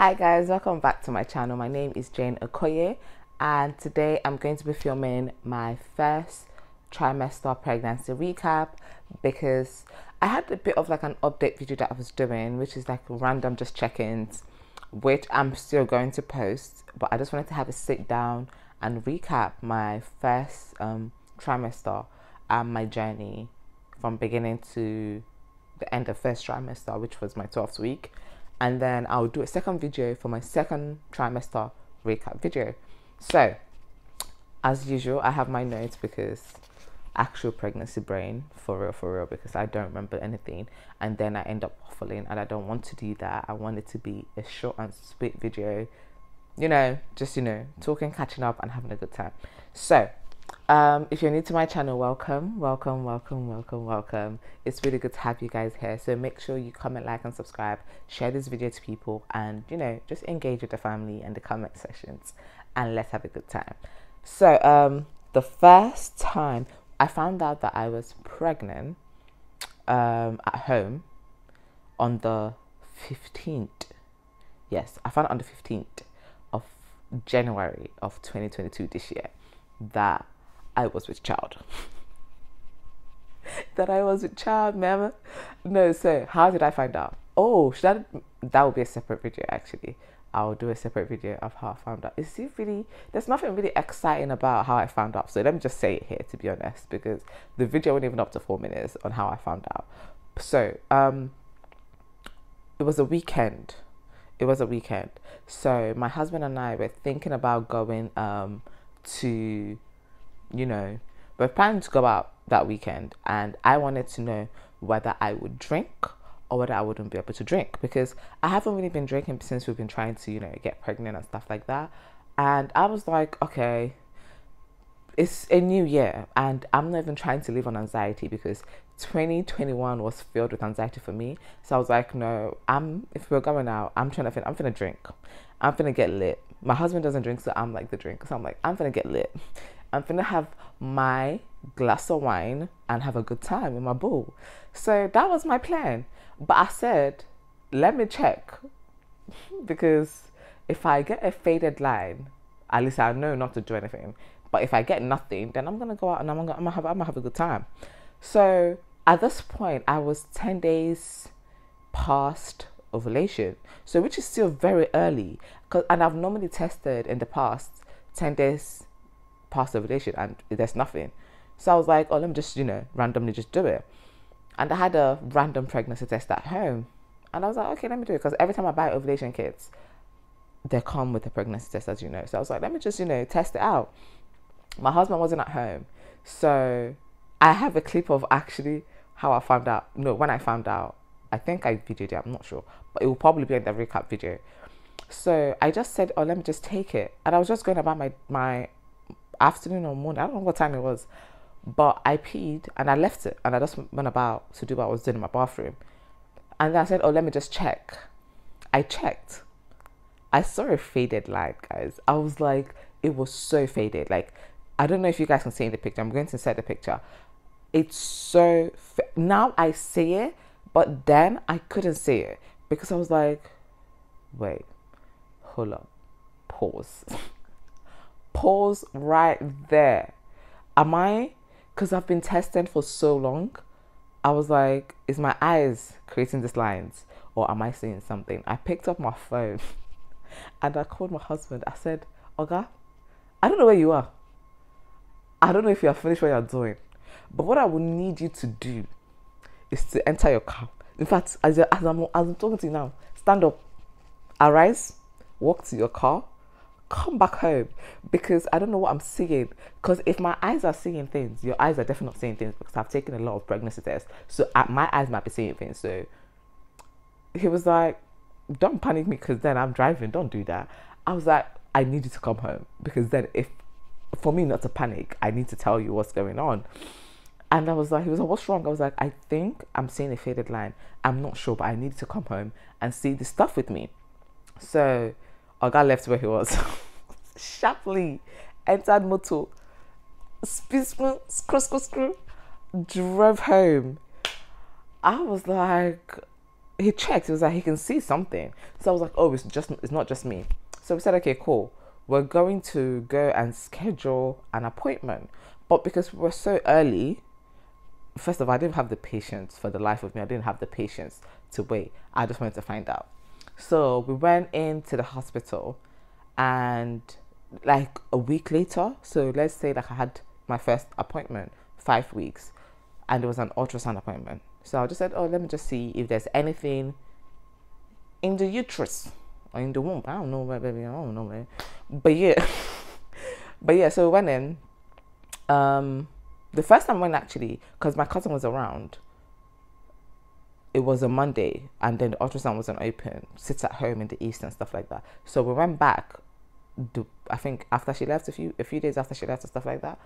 Hi guys, welcome back to my channel. My name is Jane Okoye and today I'm going to be filming my first trimester pregnancy recap because I had a bit of like an update video that I was doing, which is like random just check-ins, which I'm still going to post, but I just wanted to have a sit down and recap my first trimester and my journey from beginning to the end of first trimester, which was my 12th week. And then I'll do a second video for my second trimester recap video. So as usual, I have my notes because actual pregnancy brain, for real, because I don't remember anything and then I end up waffling and I don't want to do that. I want it to be a short and sweet video, just talking, catching up and having a good time. So if you're new to my channel, welcome. It's really good to have you guys here, so make sure you comment, like and subscribe, share this video to people, and just engage with the family and the comment sections and let's have a good time. So the first time I found out that I was pregnant at home on the 15th. Yes, I found out on the 15th of January of 2022 this year that I was with child. Mama. No, so how did I find out? Oh, that would be a separate video actually. I'll do a separate video of how I found out. There's nothing really exciting about how I found out. So let me just say it here, to be honest, because the video wasn't even up to 4 minutes on how I found out. So it was a weekend. So my husband and I were thinking about going to, we're planning to go out that weekend, and I wanted to know whether I would drink or whether I wouldn't be able to drink, because I haven't really been drinking since we've been trying to, get pregnant and stuff like that. And I was like, okay, it's a new year and I'm not even trying to live on anxiety, because 2021 was filled with anxiety for me. So I was like, no, if we're going out, I'm gonna drink. I'm gonna get lit. My husband doesn't drink, so I'm like the drink. So I'm like, I'm gonna get lit. I'm gonna have my glass of wine and have a good time in my boo. So that was my plan. But I said, let me check, because if I get a faded line, at least I know not to do anything. But if I get nothing, then I'm gonna go out and I'm gonna have a good time. So at this point, I was 10 days past ovulation, so which is still very early, and I've normally tested in the past 10 days past ovulation and there's nothing. So I was like, oh, let me just randomly just do it. And I had a random pregnancy test at home, and I was like, okay, let me do it, because every time I buy ovulation kits, they come with a pregnancy test, as you know. So I was like, let me just test it out. My husband wasn't at home, so I have a clip of actually how I found out. No, when I found out, I think I videoed it, I'm not sure, but it will probably be in the recap video. So I just said, oh, let me just take it. And I was just going about my afternoon or morning, I don't know what time it was, but I peed and I left it and I just went about to do what I was doing in my bathroom. And then I said, oh, let me just check. I checked. I saw a faded line, guys. I was like, it was so faded. Like, I don't know if you guys can see in the picture. I'm going to insert the picture. It's so now I see it, but then I couldn't see it because I was like, wait, hold up, pause. Pause right there. Because I've been testing for so long, I was like, is my eyes creating these lines or am I seeing something? I picked up my phone and I called my husband. I said, Oga, I don't know where you are. I don't know if you have finished what you're doing, but what I will need you to do is to enter your car. In fact, as I'm talking to you now, stand up, arise, walk to your car, come back home, because I don't know what I'm seeing. Because if my eyes are seeing things, your eyes are definitely not seeing things, because I've taken a lot of pregnancy tests, so my eyes might be seeing things. So he was like, don't panic me, because then I'm driving, don't do that. I was like, I need you to come home, because then for me not to panic, I need to tell you what's going on. And I was like, he was like, what's wrong? I was like, I think I'm seeing a faded line. I'm not sure, but I need to come home and see the stuff with me. So I got left where he was. Sharply entered motor, screw, drove home. I was like, he checked. He was like, he can see something. So I was like, oh, it's not just me. So we said, okay, cool. We're going to go and schedule an appointment. But because we were so early, first of all, I didn't have the patience for the life of me. I didn't have the patience to wait. I just wanted to find out. So we went into the hospital, and like a week later, so let's say like I had my first appointment 5 weeks, and it was an ultrasound appointment. So I just said, oh, let me just see if there's anything in the uterus or in the womb. I don't know, baby. I don't know, man. But yeah, but yeah. So we went in. The first time when actually, because my cousin was around, it was a Monday, and then the ultrasound wasn't open. Sits at home in the east and stuff like that. So we went back. I think after she left, a few days after she left and stuff like that,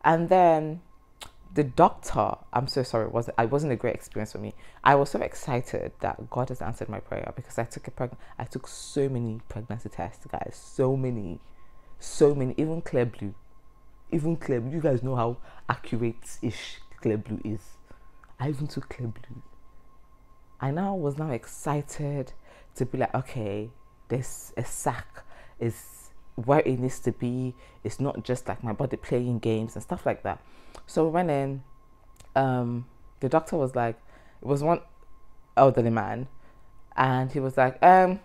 and then the doctor. I'm so sorry. It wasn't a great experience for me. I was so excited that God has answered my prayer because I took so many pregnancy tests, guys. So many, even clear blue. Even clear blue. You guys know how accurate-ish clear blue is. I even took clear blue. I was now excited to be like, okay, this a sac is where it needs to be. It's not just like my body playing games and stuff like that. So we went in. The doctor was like, it was one elderly man, and he was like, I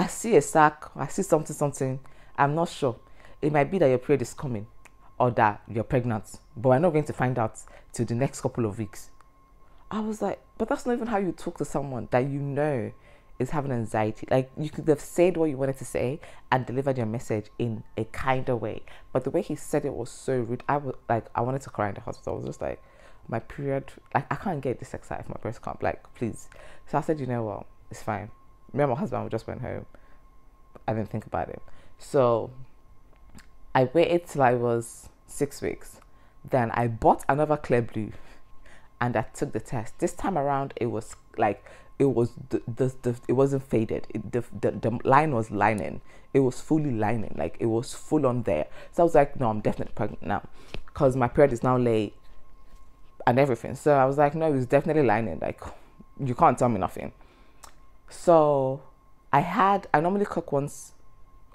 see a sac. I see something. I'm not sure. It might be that your period is coming or that you're pregnant, but we're not going to find out till the next couple of weeks. I was like, but that's not even how you talk to someone that you know is having anxiety. Like, you could have said what you wanted to say and delivered your message in a kinder way. But the way he said it was so rude. I wanted to cry in the hospital. I was just like, my period, like, I can't get this excited for my breast comp. Like, please. So I said, you know what? It's fine. Me and my husband just went home. I didn't think about it. So I waited till I was 6 weeks. Then I bought another clear blue, and I took the test. This time around, it was like, it was it wasn't faded. The line was lining. It was fully lining. Like, it was full on there. So I was like, no, I'm definitely pregnant now, because my period is now late and everything. So I was like, no, it's definitely lining. Like, you can't tell me nothing. So I normally cook once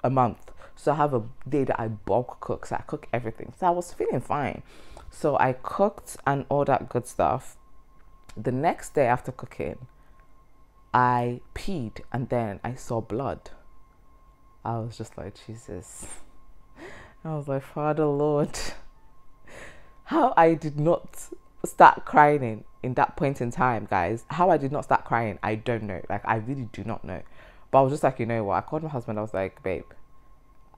a month. So I have a day that I bulk cook. So I cook everything. So I was feeling fine. So I cooked and all that good stuff. The next day after cooking, I peed and then I saw blood. I was just like, Jesus. I was like, Father Lord. How I did not start crying in that point in time, guys. How I did not start crying, I don't know. Like, I really do not know. But I was just like, you know what? I called my husband. I was like, babe,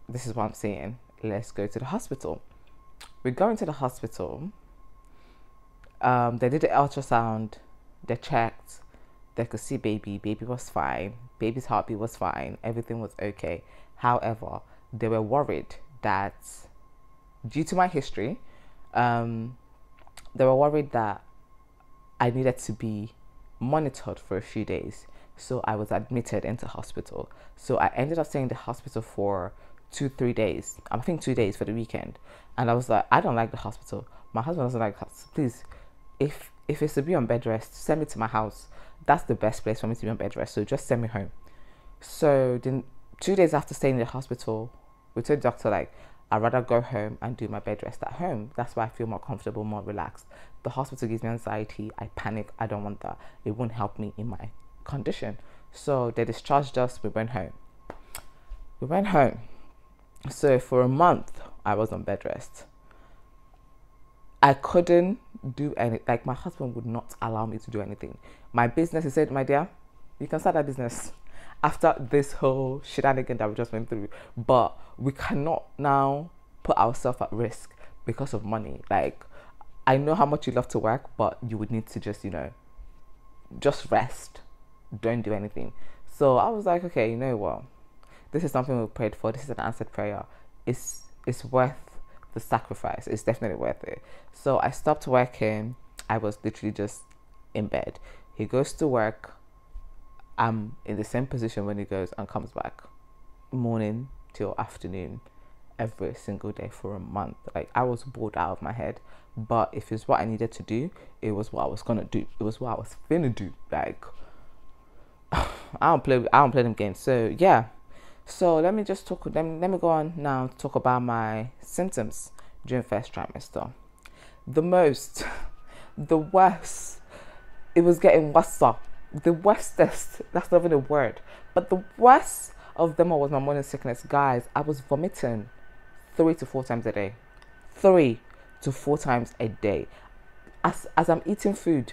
this is what I'm seeing. Let's go to the hospital. We're going to the hospital. They did the ultrasound. They checked. They could see baby. Baby was fine. Baby's heartbeat was fine. Everything was okay. However, they were worried that due to my history, they were worried that I needed to be monitored for a few days. So I was admitted into hospital. So I ended up staying in the hospital for 2-3 days. I think 2 days for the weekend. And I was like, I don't like the hospital. My husband was like, please, if it's to be on bed rest, send me to my house. That's the best place for me to be on bed rest. So just send me home. So then 2 days after staying in the hospital, we told the doctor, like, I'd rather go home and do my bed rest at home. That's why I feel more comfortable, more relaxed. The hospital gives me anxiety. I panic. I don't want that. It won't help me in my condition. So they discharged us. We went home. So for a month, I was on bed rest. I couldn't do anything. Like, my husband would not allow me to do anything. My business, he said, my dear, you can start that business after this whole shenanigan that we just went through. But we cannot now put ourselves at risk because of money. Like, I know how much you love to work, but you would need to just, just rest. Don't do anything. So I was like, okay, you know what? This is something we prayed for. This is an answered prayer. It's worth the sacrifice. It's definitely worth it. So I stopped working. I was literally just in bed. He goes to work. I'm in the same position when he goes and comes back, morning till afternoon, every single day for a month. Like, I was bored out of my head. But if it's what I needed to do, it was what I was gonna do. It was what I was finna do. Like, I don't play them games. So yeah. So let me just talk. Let me go on now to talk about my symptoms during first trimester. The most, the worst. It was getting worse. The worstest. That's not even a word. But the worst of them all was my morning sickness, guys. I was vomiting 3 to 4 times a day. 3 to 4 times a day. As I'm eating food,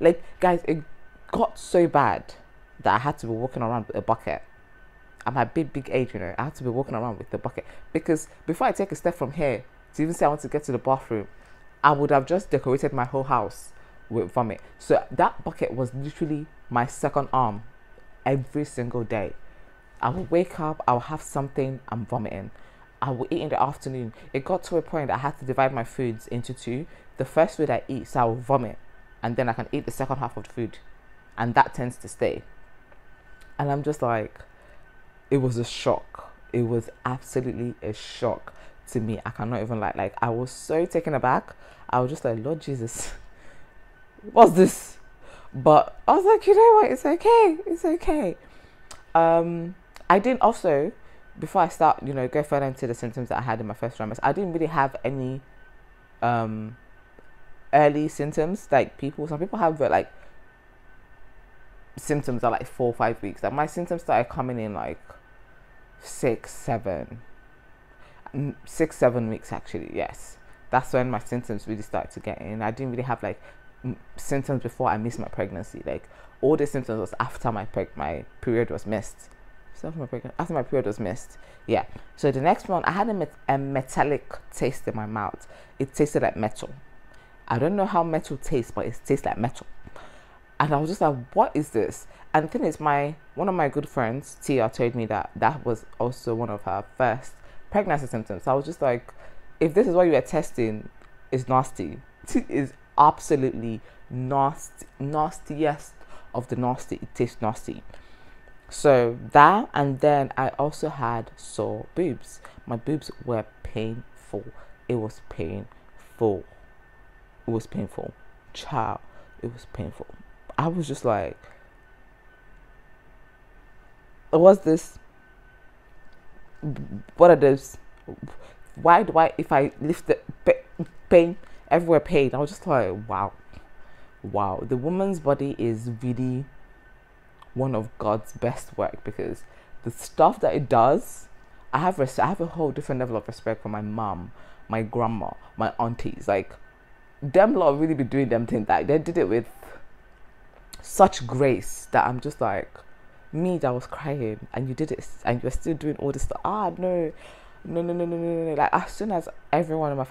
like guys, it got so bad that I had to be walking around with a bucket. At my big age, you know, I had to be walking around with the bucket because before I take a step from here to even say I want to get to the bathroom, I would have just decorated my whole house with vomit. So that bucket was literally my second arm every single day. I would wake up, I would have something, I'm vomiting. I would eat in the afternoon. It got to a point that I had to divide my foods into two. The first food I eat, so I will vomit, and then I can eat the second half of the food, and that tends to stay. And I'm just like, it was a shock. It was absolutely a shock to me. I cannot even lie. Like, I was so taken aback. I was just like, Lord Jesus, what's this? But I was like, you know what? It's okay. It's okay. I didn't also, before I start, you know, go further into the symptoms that I had in my first trimester, I didn't really have any early symptoms like some people have like symptoms are like 4 or 5 weeks. Like my symptoms started coming in like 6-7 weeks actually. Yes, that's when my symptoms really started to get in. I didn't really have like symptoms before I missed my pregnancy. Like all the symptoms was after my period was missed. So after my period was missed. Yeah. So the next one, I had a metallic taste in my mouth. It tasted like metal. I don't know how metal tastes, but it tastes like metal. And I was just like, what is this? And the thing is, one of my good friends, Tia, told me that was also one of her first pregnancy symptoms. So I was just like, if this is what you were testing, it's nasty. It is absolutely nasty, nastiest of the nasty. It tastes nasty. So that, and then I also had sore boobs. My boobs were painful. It was painful. It was painful. Child, it was painful. I was just like, what's this? What are those? Why do I, if I lift the pain, everywhere pain? I was just like, wow. The woman's body is really one of God's best work, because the stuff that it does, I have a whole different level of respect for my mom, my grandma, my aunties. Like, them lot really be doing them things. Like, they did it with such grace that I'm just like, me that was crying and you did it and you're still doing all this stuff. No. Like, as soon as everyone in my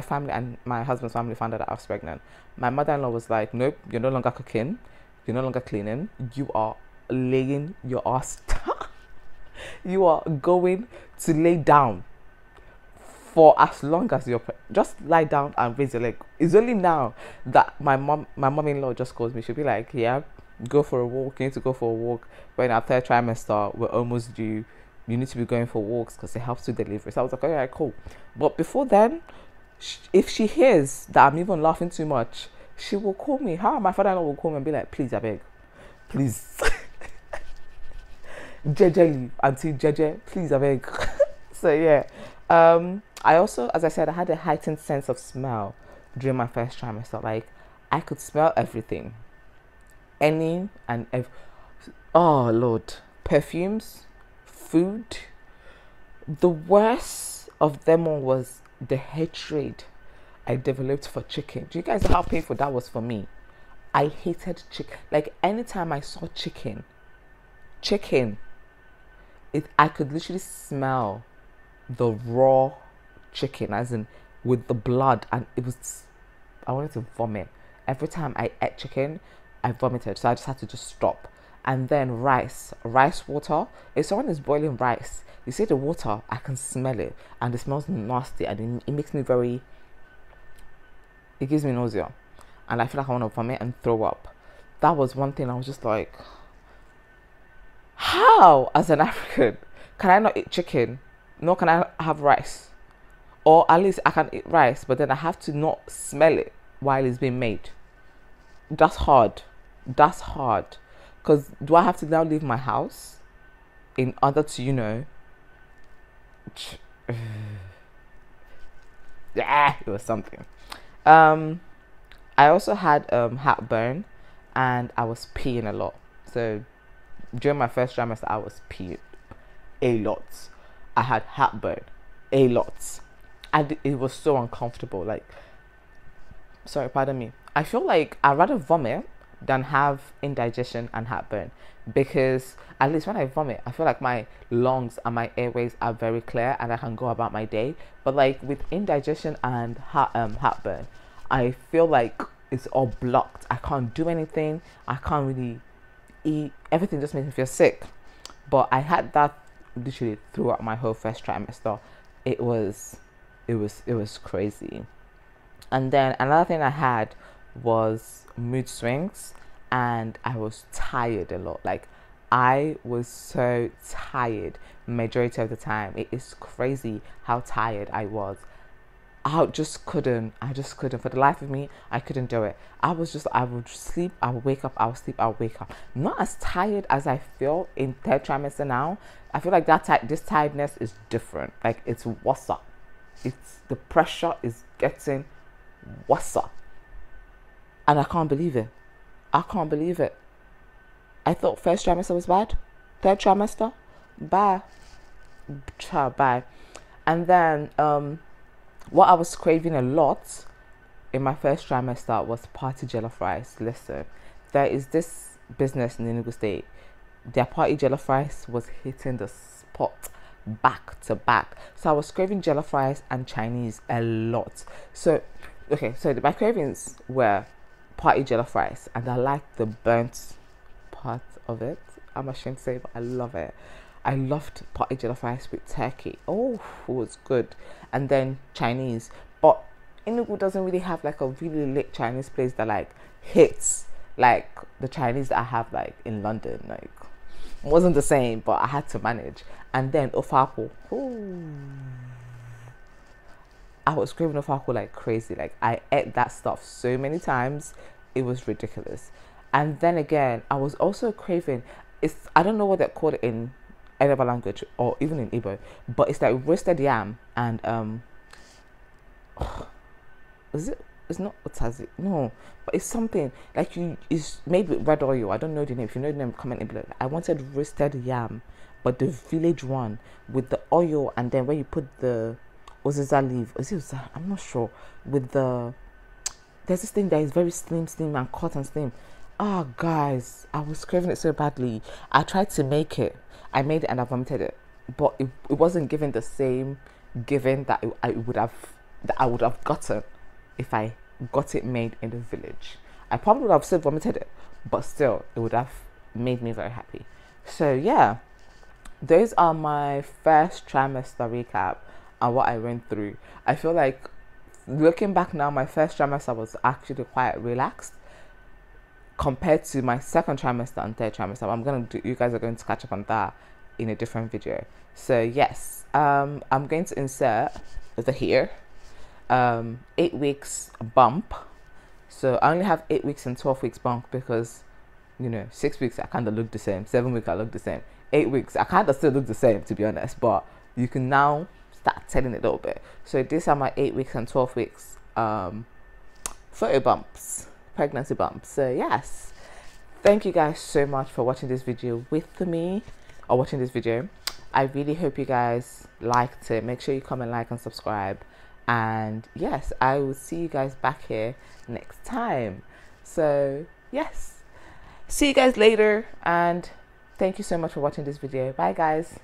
family and my husband's family found out that I was pregnant, my mother-in-law was like, nope, you're no longer cooking, you're no longer cleaning, you are laying your ass down. You are going to lay down for as long as you're just lie down and raise your leg. It's only now that my mom-in-law just calls me. She'll be like, yeah, go for a walk. You need to go for a walk. We're in our 3rd trimester, we're almost due, you need to be going for walks because it helps with delivery. So I was like, all right, cool. But before then, if she hears that I'm even laughing too much, she will call me. My father-in-law will call me and be like, please, I beg, please. Jeje, Auntie Jeje, please, I beg. So yeah. I also, as I said, I had a heightened sense of smell during my first trimester. Like, I could smell everything. Oh Lord. Perfumes, food. The worst of them all was the hatred I developed for chicken. Do you guys know how painful that was for me? I hated chicken. Like, anytime I saw chicken, I could literally smell the raw chicken, as in with the blood, and I wanted to vomit. Every time I ate chicken, I vomited, so I just had to just stop. And then rice water. If someone is boiling rice, you see the water, I can smell it, and it smells nasty, and it makes me it gives me nausea, and I feel like I want to vomit and throw up. That was one thing I was just like, how, as an African, can I not eat chicken? Nor can I have rice. Or at least I can eat rice, but then I have to not smell it while it's being made. That's hard. Because do I have to now leave my house in order to, yeah, it was something. I also had heartburn, and I was peeing a lot. So during my first trimester, I was peeing a lot. I had heartburn a lot, and it was so uncomfortable. Like, sorry, pardon me. I feel like I'd rather vomit than have indigestion and heartburn, because at least when I vomit, I feel like my lungs and my airways are very clear and I can go about my day. But like with indigestion and heartburn, I feel like it's all blocked. I can't do anything. I can't really eat. Everything just makes me feel sick. But I had that literally throughout my whole first trimester. It was crazy. And then another thing I had was mood swings, and I was tired a lot. Like, I was so tired majority of the time. It is crazy how tired I was. I just couldn't for the life of me. I couldn't do it. I would sleep, I would wake up, I would sleep, I would wake up. Not as tired as I feel in third trimester now. I feel like this tiredness is different. Like, it's worse. It's the pressure is getting worse, and I can't believe it. I can't believe it. I thought first trimester was bad. Third trimester, bye. Bye. And then what I was craving a lot in my first trimester was party jollof rice. Listen, there is this business in Enugu State. Their party jollof rice was hitting the spot back to back. So I was craving jollof rice and Chinese a lot. So, okay, so my cravings were party jollof rice, and I like the burnt part of it. I'm ashamed to say, but I love it. I loved party jollof rice with turkey. Oh, it was good. And then Chinese. But Enugu doesn't really have like a really lit Chinese place that like hits like the Chinese that I have like in London. Like, it wasn't the same, but I had to manage. And then ofaku. Ooh. I was craving ofaku like crazy. Like, I ate that stuff so many times. It was ridiculous. And then again, I was also craving, I don't know what they call it in any other language or even in Igbo, but it's like roasted yam and it's not otazi, no, but it's something like it's made with red oil. I don't know the name. If you know the name, comment in below. I wanted roasted yam, but the village one with the oil, and then where you put the oziza leaf, I'm not sure, with there's this thing that is very slim and cut and slim. Oh guys, I was craving it so badly. I tried to make it. I made it and I vomited it, but it wasn't giving the same giving that I would have gotten if I got it made in the village. I probably would have still vomited it, but still it would have made me very happy. So yeah, those are my first trimester recap and what I went through. I feel like looking back now, my first trimester was actually quite relaxed compared to my second trimester and third trimester. You guys are going to catch up on that in a different video. So yes, I'm going to insert over here 8 weeks bump. So I only have 8 weeks and 12 weeks bump because 6 weeks I kind of look the same, 7 weeks I look the same, 8 weeks I kind of still look the same, to be honest, but you can now start telling it a little bit. So these are my 8 weeks and 12 weeks photo bumps, pregnancy bumps. So yes, thank you guys so much for watching this video with me, or watching this video. I really hope you guys liked it. Make sure you comment, like and subscribe, and yes, I will see you guys back here next time. So yes, see you guys later, and thank you so much for watching this video. Bye guys.